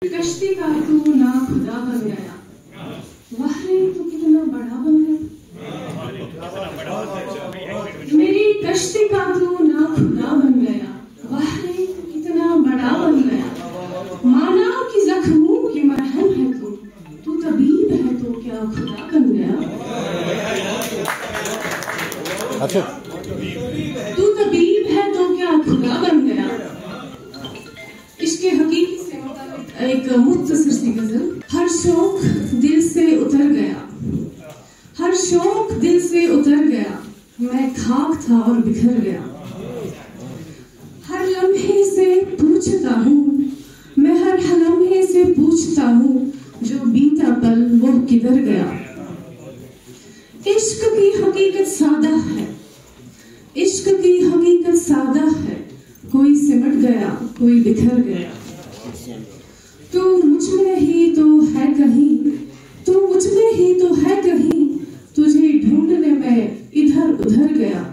کشتی کا تو نا خدا بن گیا، واہ رے تو کتنا بڑا بن گیا، میری کشتی کا تو نا خدا بن گیا، واہ رے تو کتنا بڑا بن گیا، مانا کہ زخموں کی مرہم ہے تو طبیب ہے تو کیا خدا بن گیا، تو طبیب ہے تو کیا خدا بن گیا۔ اس کے حقیقی سے ایک مختصر سی غزل۔ ہر شوق دل سے اتر گیا، ہر شوق دل سے اتر گیا، میں خاک تھا اور بکھر گیا، ہر لمحے سے پوچھتا ہوں، میں ہر لمحے سے پوچھتا ہوں، جو بیتا پل وہ کدھر گیا۔ عشق کی حقیقت سادہ ہے، عشق کی حقیقت سادہ ہے، کوئی سمٹ گیا کوئی بکھر گیا، تو مجھ میں ہی تو ہے کہیں، تو مجھ میں ہی تو ہے کہیں، تجھے ڈھونڈنے میں ادھر ادھر گیا،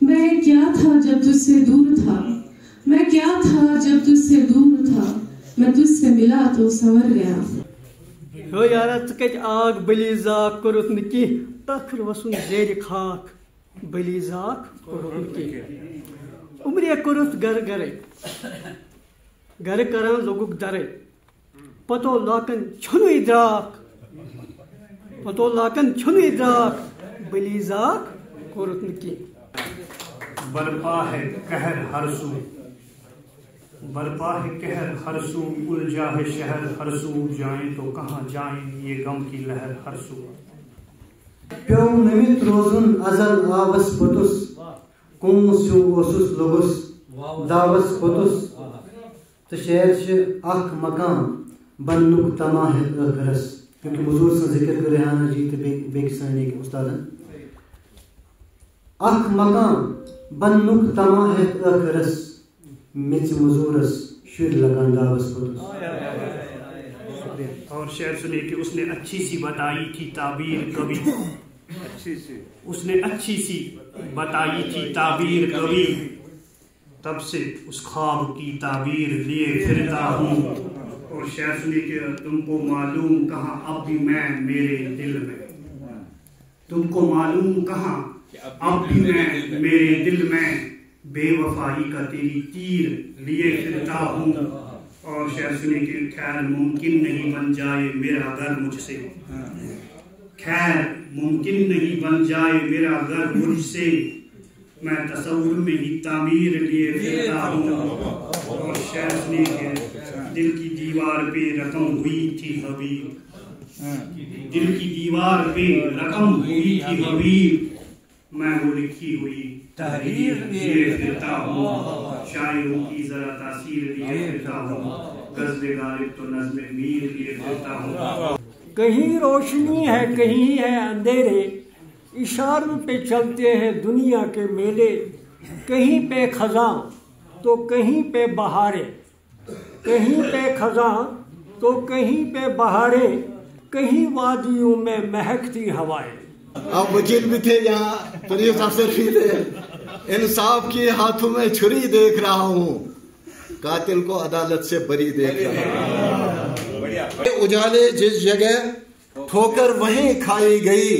میں کیا تھا جب تجھ سے دور تھا، میں کیا تھا جب تجھ سے دور تھا، میں تجھ سے ملا تو سنور گیا۔ ہو یارا ژٕ کتہِ آگ بلی زاک کوٚرُتھ نہٕ کینٛہہ، ٹکھر وسُن زیرِ خاک بلی زاک کوٚرُتھ نہٕ کینٛہہ، عمرے کوٚرُتھ گرٕ گرے، گرٕ کران لوٚگُکھ درے، پتو لاکن چھُنُے درٛاکھ، پتو لاکن چھُنُے درٛاکھ، بلی زاک کوٚرُتھ نہٕ کینٛہہ۔ برپا ہے قہر ہر سو، برپا ہے قہر ہر سو، الجھا ہے شہر ہر سو، جائیں تو کہاں جائیں یہ غم کی لہر ہر سو۔ پیو نمت روزن ازل آبس پوتس، کم سیو اوسس لوگس داوس پوتس، تو شعر اخ مقام بننک تما ہے ٲخرس، کیونکہ حضور سن ذکر کر ریحانہ جی تو بیک سانی کے استادن، اخ مقام بننک تما ہے ٲخرس، مچ مزورس شر لگان داوس پوتس۔ اور شعر سنے کہ اس نے اچھی سی بتائی تھی تعبیر کبھی، اس نے اچھی سی بتائی تھی تعبیر کبھی، تب سے اس خواب کی تعبیر لیے پھرتا ہوں۔ اور شعر سنے کہ تم کو معلوم کہاں اب بھی میں میرے دل میں، تم کو معلوم کہاں اب بھی میں میرے دل میں، بے وفائی کا تیری تیر لیے پھرتا ہوں۔ اور شعر سنے کہ خیر ممکن نہیں بن جائے میرا گھر مجھ سے، خیر ممکن نہیں بن جائے میرا گھر مجھ سے، میں تصور میں ہی تعمیر لیے پھرتا ہوں۔ اور شعر سنے کہ دل کی دیوار پہ رقم ہوئی تھی حبیب، دل کی دیوار پہ رقم ہوئی تھی حبیب، میں وہ لکھی ہوئی تحریر لیے پھرتا ہوں، شاعروں کی ذرا تاثیر لیے پھرتا ہوں، غزل غالب تو نظم میر لیے پھرتا ہوں۔ کہیں روشنی ہے کہیں ہے اندھیرے، اشاروں پہ چلتے ہیں دنیا کے میلے، کہیں پہ خزاں تو کہیں پہ بہارے، کہیں پہ خزاں تو کہیں پہ بہارے، کہیں وادیوں میں مہکتی ہوائیں۔ اب وکیل بھی تھے یہاں، پولیس افسر بھی تھے، انصاف کے ہاتھوں میں چھری دیکھ رہا ہوں، قاتل کو عدالت سے بری دیکھ رہا ہوں۔ اجالے جس جگہ ٹھوکر وہیں کھائی گئی،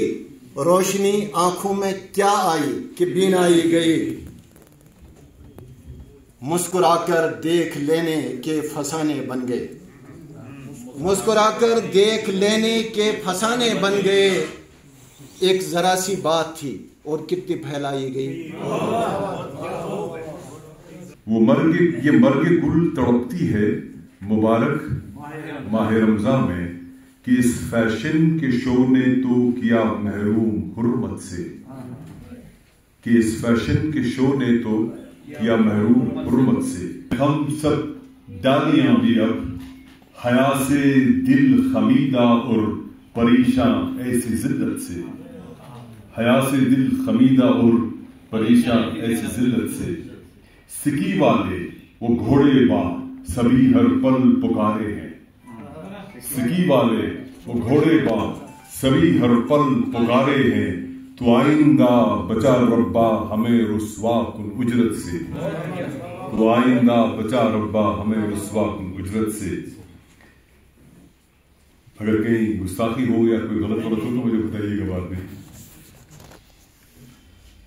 روشنی آنکھوں میں کیا آئی کہ بینائی گئی، مسکرا کر دیکھ لینے کے فسانے بن گئے، مسکرا کر دیکھ لینے کے فسانے بن گئے، ایک ذرا سی بات تھی اور کتنی پھیلائی گئی۔ وہ یہ مرگ گل تڑپتی ہے مبارک ماہ رمضان میں، کہ اس فیشن کے شو نے تو کیا محروم حرمت سے، کہ اس فیشن کے شو نے تو کیا محروم حرمت سے، ہم سب ڈالیاں بھی اب حیا سے دل خمیدہ اور پریشان ایسی ذلت سے، حیا سے دل خمیدہ اور پریشان ایسی ذلت سے، سکی والے وہ گھوڑے با سبھی ہر پل پکارے ہیں، سکی والے وہ گھوڑے با سبھی ہر پل پکارے ہیں، تو آئندہ بچا ربا ہمیں رسوا کن اجرت سے۔ تو آئندہ بچا ربا ہمیں رسوا کن اجرت سے. اگر کہیں گستاخی ہو یا کوئی غلط ہو تو مجھے بتائیے گا بعد میں.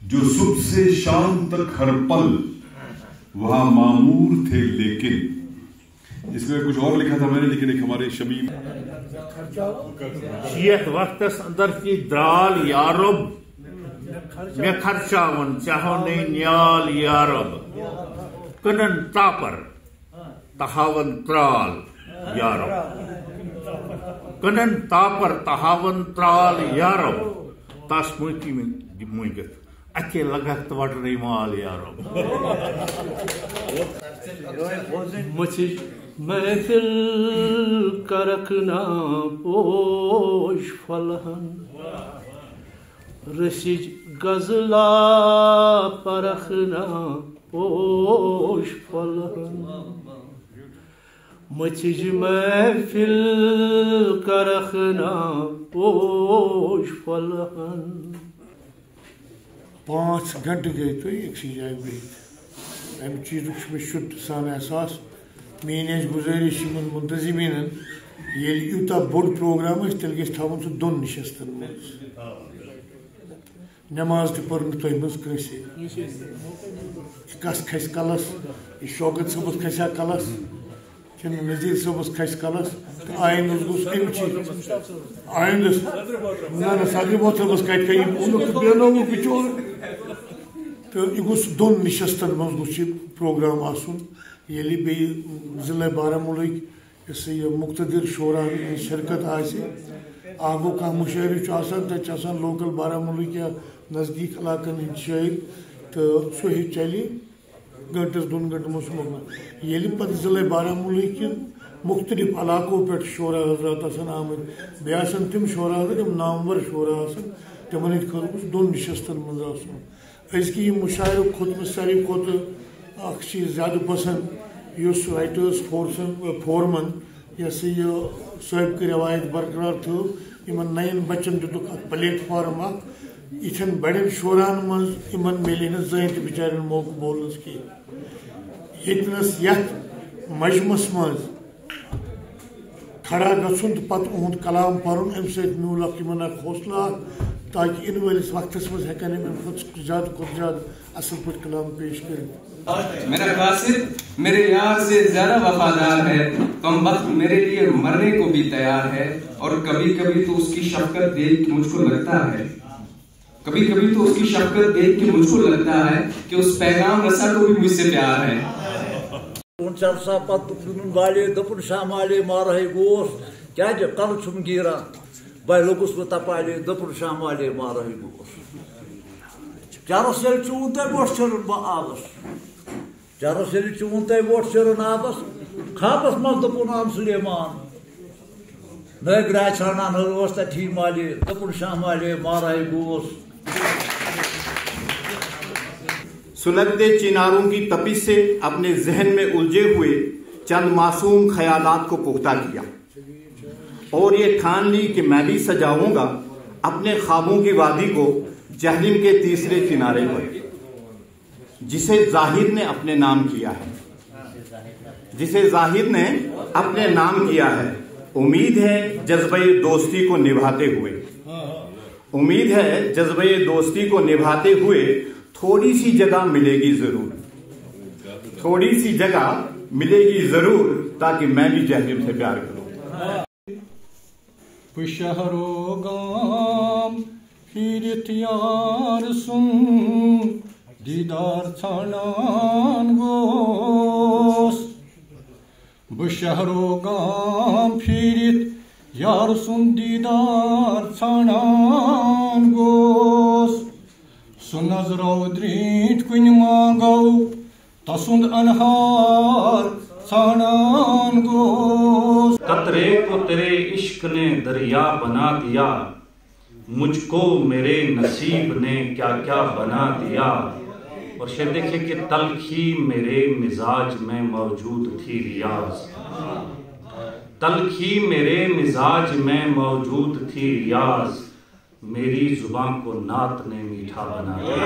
جو صبح سے شام تک ہر پل وہاں معمور تھے لیکن. اس میں کچھ اور لکھا تھا میں نے لیکن ایک ہمارے شمیم شیت وقتس اندر کی درال یارب میں خرچاون چاہونے نیال یارب کنن تاپر تہاون ترال یارب کنن تاپر تہاون ترال یارب تاس موتی میں مویگت اچھے لگت وٹر مال یارب. مچھ محفل کرکنا پوش فلہن رسج غزلا پرخنا پوش فلہن مچھ محفل کرخنا پوش فلہن. 5 گھنٹے گئے تو ایک سی جائے بہت امہ چیز میں شد سان احساس. میری گزارش منتظمین یل یوتہ بوڑ پروگرام تیل گھس تھاون سہ 2 نشستن مز. نماز تہ پٔر نہٕ تۄہہِ منٛز کٲنٛسے. کس کھسہِ کلس یہ شوکت صٲبس کھسیا کلس کنہٕ نذیر صٲبس کھسہِ کلس تہٕ آئندس گوٚژھ امہِ چیٖز آئندس نہ صدر محترمس کتہِ کھیہِ اوٚنُکھ تہٕ بیٚنووُکھ بِچور تہٕ یہِ گوٚژھ 2 نشستن منٛز گوٚژھ یہِ پروگرام آسُن. ییٚلہِ بیٚیہِ ضلع بارہمولہٕکۍ یُس یہِ مقتدر شورا شرکت آسہِ. اکھ گوٚو کانٛہہ مُشٲعرٕ چھُ آسان تَتہِ چھِ آسان لوکل بارہمولہٕکۍ یا نزدیٖک علاقن ہٕنٛدۍ شٲعر تہٕ سُہ ہیٚکہِ چلہِ گٲنٛٹس 2 گٲنٛٹن منٛز چھُ مۄکلان. ییٚلہِ پتہٕ ضلع بارہمولہٕکۍ مختلف علاقو پٮ۪ٹھ شورا حضرات آسان آمٕتۍ بیٚیہِ آسان تِم شورا حضرات یِم نامور شورا آسان تِمن ہٕنٛدِ خٲطرٕ گوٚژھ 2 نشستن منٛز آسُن. أزکہِ یِم مُشاعرٕ کھوٚتمُت ساروی کھۄتہٕ اکھ چیٖز زیادٕ پسنٛد یُس رایٹٲرٕس فورمن یہِ ہسا یہِ سٲبقہٕ رٮ۪وایت برقرار تھٲو. یِمن نَین بچن دِتُکھ اکھ پلیٹ فارم اکھ. یِتھٮ۪ن بڑٮ۪ن شورہن منٛز یِمن مِلے نہٕ زٕہٕنۍ تہِ بِچارٮ۪ن موقعہٕ بولنس کینٛہہ. ییٚتنس یتھ مجمس منٛز کھڑا گژھُن تہٕ پتہٕ اُہُنٛد کلام پرُن امہِ سۭتۍ میوٗل اکھ یِمن اکھ حوصلہٕ اکھ تاکہِ یِنہٕ وٲلِس وقتس منٛز ہٮ۪کن یِم امہِ کھۄتہٕ زیادٕ کھۄتہٕ زیادٕ اصل پٲٹھۍ کلام پیش کٔرِتھ. میرا قاصد میرے یار سے زیادہ وفادار ہے. کم وقت میرے لیے مرنے کو بھی تیار ہے. اور کبھی کبھی تو اس کی شفقت دیکھ کے مجھ کو لگتا ہے کہ اس پیغام رسا کو بھی مجھ سے پیار ہے. چرسا پتہ والے دپن شامالے مارے گوس کیا کل چھم گیران بہ لوگس بہ تپالے دپن شامالے مارے گوس. چرس یل چون تہ ووٹ چرن بہ آبس چرس یل چون تہ ووٹ چرن آبس خابس مز دپن عام سلیمان نئے گرا چھانان اس تھی مالے دپن شامالے مارے گوس. سلگتے چناروں کی تپش سے اپنے ذہن میں الجھے ہوئے چند معصوم خیالات کو پختہ کیا اور یہ ٹھان لی کہ میں بھی سجاؤں گا اپنے خوابوں کی وادی کو جہلم کے تیسرے کنارے پر جسے زاہد نے اپنے نام کیا ہے. امید ہے جذبہ دوستی کو نبھاتے ہوئے تھوڑی سی جگہ ملے گی ضرور تاکہ میں بھی جہلم سے پیار کروں. شہرو گام پھیرت یار سن دیدار ژھانڈان گوس. بشہرو گام پھیرت یار سن دیدار ژھانڈان گوس. سو نظرو درینٹ کن مانگو تسند انہار ژھانڈان گوس. قطرے کو تیرے عشق نے دریا بنا دیا مجھ کو میرے نصیب نے کیا کیا بنا دیا. اور شعر دیکھیں کہ تلخی میرے مزاج میں موجود تھی ریاض. تلخی میرے مزاج میں موجود تھی ریاض. میری زبان کو نعت نے میٹھا بنا دیا.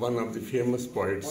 One of the famous poets,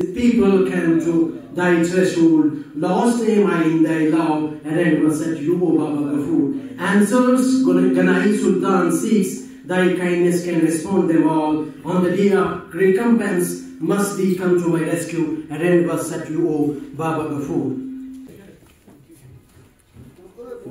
The people came to thy threshold, lost their mind, thy love, and then was said, You, O Baba Ghafoor. Answers Ganai Sultan seeks, thy kindness can respond them all. On the day of recompense, must thee come to my rescue, and then was said, You, O Baba Ghafoor.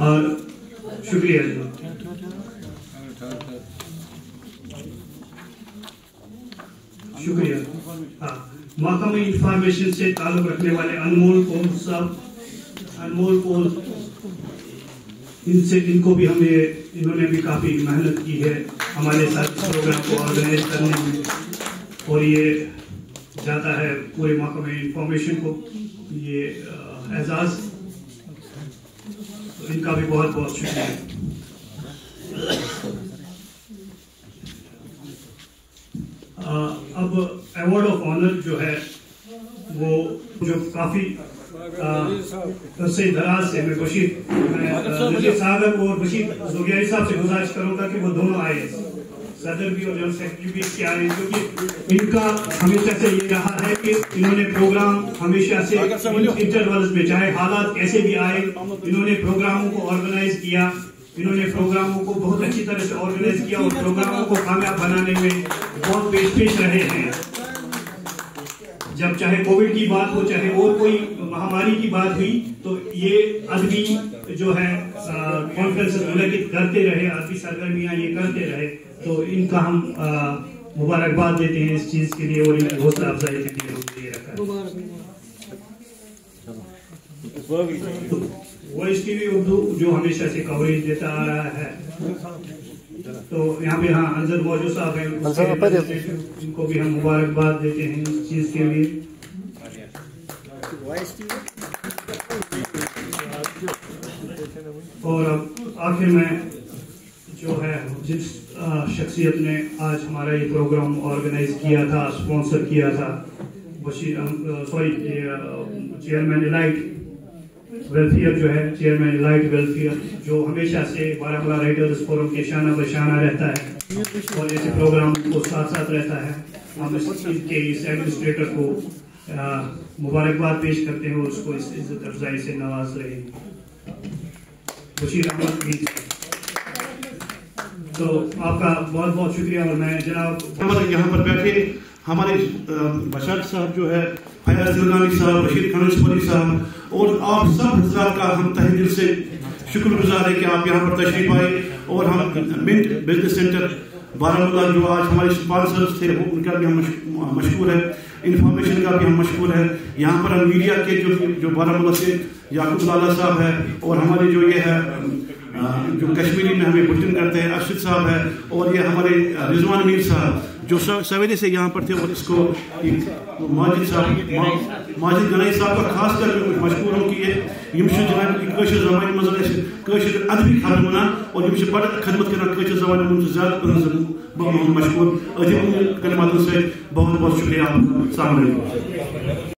اور شکریہ. شکریہ. محکمہ information سے تعلق رکھنے والے انمول پول صاحب، انمول پول، ان کو بھی انہوں نے بھی کافی محنت کی ہے ہمارے ساتھ اس پروگرام کو آرگنائز کرنے میں، اور یہ جاتا ہے پورے محکمہ انفارمیشن کو یہ اعزاز. تو ان کا بھی بہت بہت شکریہ. اب ایوارڈ آف آنر جو ہے وہ جو کافی عرصے دراز سے میں نذیر صاحب اور بشیر زوگیاری صاحب سے گزارش کروں گا کہ وہ دونوں آئے، صدر بھی اور جنرل سیکرٹری بھی کے آئے، کیونکہ ان کا ہمیشہ سے یہ رہا ہے کہ انہوں نے پروگرام ہمیشہ سے انٹرولز میں چاہے حالات کیسے بھی آئے انہوں نے پروگراموں کو آرگنائز کیا، انہوں نے پروگراموں کو بہت اچھی طرح سے آرگنائز کیا اور پروگراموں کو کامیاب بنانے میں بہت پیش رہے ہیں. جب چاہے کووڈ کی بات ہو چاہے اور کوئی مہاماری کی بات ہوئی تو یہ ادبی جو ہے کانفرنس منعقد کرتے رہے، ادبی سرگرمیاں یہ کرتے رہے. تو ان کا ہم مبارکباد دیتے ہیں اس چیز کے لیے اور ان کی حوصلہ افزائی کے لیے یہ رکھا ہے. وائس ٹی وی اردو جو ہمیشہ سے کوریج دیتا آ رہا ہے، تو یہاں پہ انزل موجود صاحب ہیں، ان کو بھی ہم مبارکباد دیتے ہیں اس چیز کے لیے. اور آخر میں جو ہے جس شخصیت نے آج ہمارا یہ پروگرام آرگنائز کیا تھا، اسپانسر کیا تھا، چیئرمین الائٹ ویلفیئر جو ہے، چیئرمین الائٹ ویلفیئر جو ہمیشہ سے بارہمولہ رائٹرز فورم کے شانہ بشانہ رہتا ہے اور ایسے پروگرام کو ساتھ ساتھ رہتا ہے. ہم اس ایڈمنسٹریٹر کو مبارکباد پیش کرتے ہیں اور اس کو اس عزت افزائی سے نواز رہے ہیں. بشیر احمد بھی. تو آپ کا بہت بہت شکریہ. اور میں جناب ہمارے یہاں پر بیٹھے ہمارے بشار صاحب جو ہے، فیاض درگانی صاحب، بشیر کھنوشپوری صاحب اور آپ سب حضرات کا ہم تہ دل سے شکر گزار ہے کہ آپ یہاں پر تشریف آئے. اور ہم منٹ بزنس سینٹر بارہمولہ جو آج ہمارے اسپانسرز تھے ان کا بھی ہم مشکور ہے، انفارمیشن کا بھی ہم مشکور ہے. یہاں پر ہم میڈیا کے جو بارہمولہ سے یعقوب لالا صاحب ہے اور ہمارے جو یہ ہے جو کشمیری میں ہمیں بلٹن کرتے ہیں ارشد صاحب ہے، اور یہ ہمارے رضوان میر صاحب جو سویرے سے یہاں پر تھے، اور اس کو ماجد صاحب ماجد گنائی صاحب کا خاص کر مشکور ہوں کہ یہ جناب زبان مزہ ادبی خدمہ اور یہ بڑا خدمت کرنا زبان میں زیادہ مشکور. کلماتوں سے بہت بہت شکریہ. السلام علیکم.